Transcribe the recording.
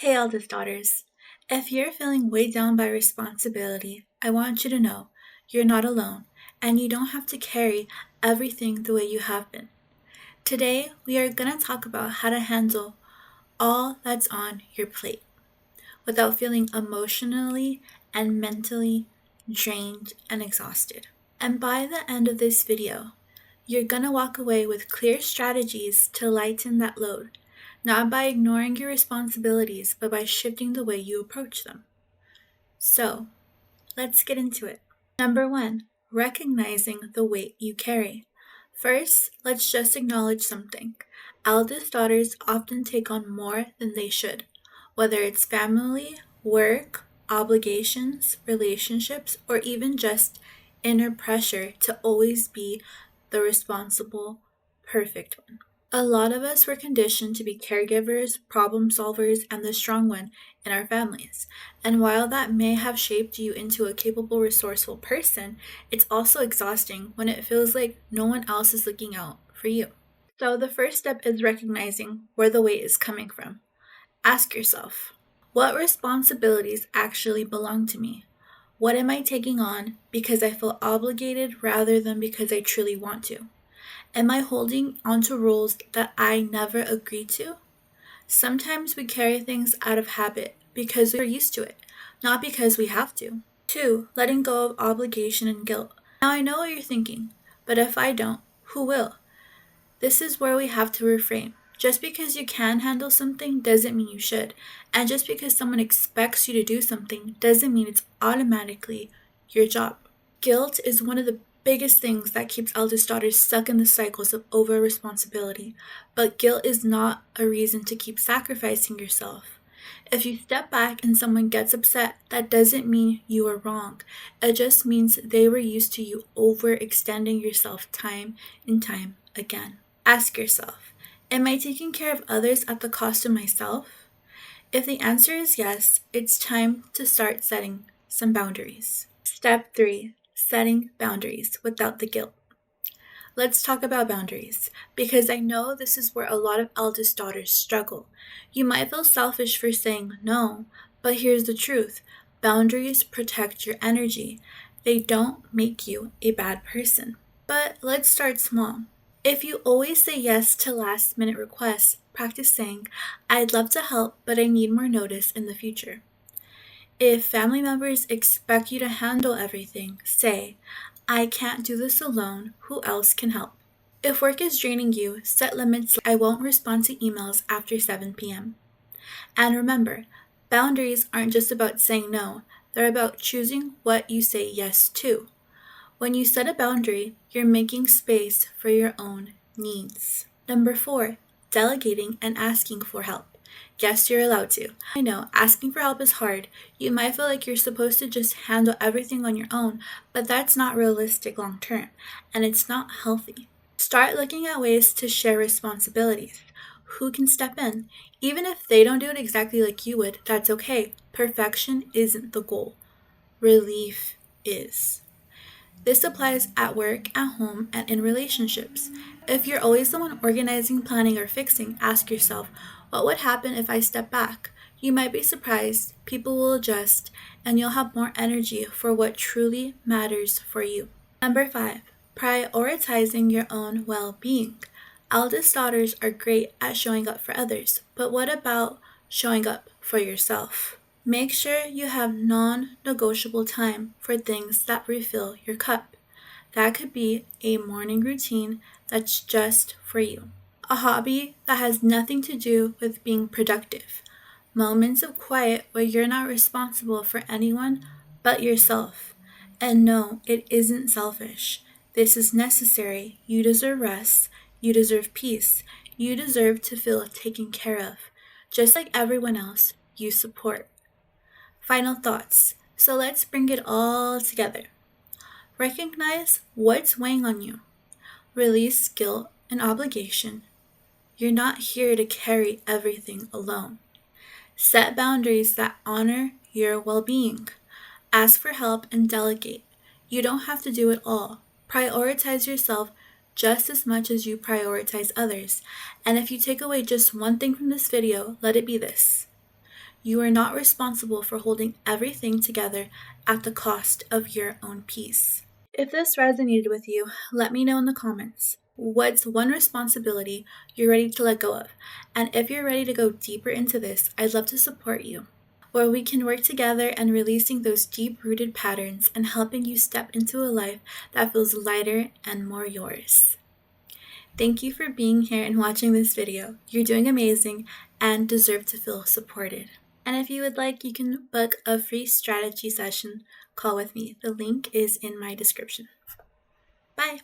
Hey, eldest daughters. If you're feeling weighed down by responsibility, I want you to know you're not alone and you don't have to carry everything the way you have been. Today, we are going to talk about how to handle all that's on your plate without feeling emotionally and mentally drained and exhausted. And by the end of this video, you're going to walk away with clear strategies to lighten that load, not by ignoring your responsibilities, but by shifting the way you approach them. So, let's get into it. Number one, recognizing the weight you carry. First, let's just acknowledge something. Eldest daughters often take on more than they should, whether it's family, work, obligations, relationships, or even just inner pressure to always be the responsible, perfect one. A lot of us were conditioned to be caregivers, problem solvers, and the strong one in our families. And while that may have shaped you into a capable, resourceful person, it's also exhausting when it feels like no one else is looking out for you. So, the first step is recognizing where the weight is coming from. Ask yourself, what responsibilities actually belong to me? What am I taking on because I feel obligated rather than because I truly want to? Am I holding onto roles that I never agreed to? Sometimes we carry things out of habit because we're used to it, not because we have to. 2. Letting go of obligation and guilt. Now I know what you're thinking, but if I don't, who will? This is where we have to reframe. Just because you can handle something doesn't mean you should. And just because someone expects you to do something doesn't mean it's automatically your job. Guilt is one of the biggest things that keeps eldest daughters stuck in the cycles of over responsibility. But guilt is not a reason to keep sacrificing yourself. If you step back and someone gets upset, that doesn't mean you are wrong. It just means they were used to you overextending yourself time and time again. Ask yourself, am I taking care of others at the cost of myself? If the answer is yes, it's time to start setting some boundaries. Step 3, setting boundaries without the guilt. Let's talk about boundaries, because I know this is where a lot of eldest daughters struggle. You might feel selfish for saying no, but here's the truth. Boundaries protect your energy. They don't make you a bad person. But let's start small. If you always say yes to last-minute requests, practice saying, I'd love to help, but I need more notice in the future. If family members expect you to handle everything, say, I can't do this alone, who else can help? If work is draining you, set limits like I won't respond to emails after 7 p.m. And remember, boundaries aren't just about saying no, they're about choosing what you say yes to. When you set a boundary, you're making space for your own needs. Number 4, delegating and asking for help. Yes, you're allowed to. I know, asking for help is hard. You might feel like you're supposed to just handle everything on your own, but that's not realistic long term, and it's not healthy. Start looking at ways to share responsibilities. Who can step in? Even if they don't do it exactly like you would, that's okay. Perfection isn't the goal. Relief is. This applies at work, at home, and in relationships. If you're always the one organizing, planning, or fixing, ask yourself, what would happen if I step back? You might be surprised, people will adjust, and you'll have more energy for what truly matters for you. Number 5, prioritizing your own well-being. Eldest daughters are great at showing up for others, but what about showing up for yourself? Make sure you have non-negotiable time for things that refill your cup. That could be a morning routine that's just for you. A hobby that has nothing to do with being productive. Moments of quiet where you're not responsible for anyone but yourself. And no, it isn't selfish. This is necessary. You deserve rest. You deserve peace. You deserve to feel taken care of, just like everyone else you support. Final thoughts. So let's bring it all together. Recognize what's weighing on you. Release guilt and obligation. You're not here to carry everything alone. Set boundaries that honor your well-being. Ask for help and delegate. You don't have to do it all. Prioritize yourself just as much as you prioritize others. And if you take away just one thing from this video, let it be this. You are not responsible for holding everything together at the cost of your own peace. If this resonated with you, let me know in the comments. What's one responsibility you're ready to let go of? And if you're ready to go deeper into this, I'd love to support you, where we can work together and releasing those deep-rooted patterns and helping you step into a life that feels lighter and more yours. Thank you for being here and watching this video. You're doing amazing and deserve to feel supported. And if you would like, you can book a free strategy session call with me. The link is in my description. Bye.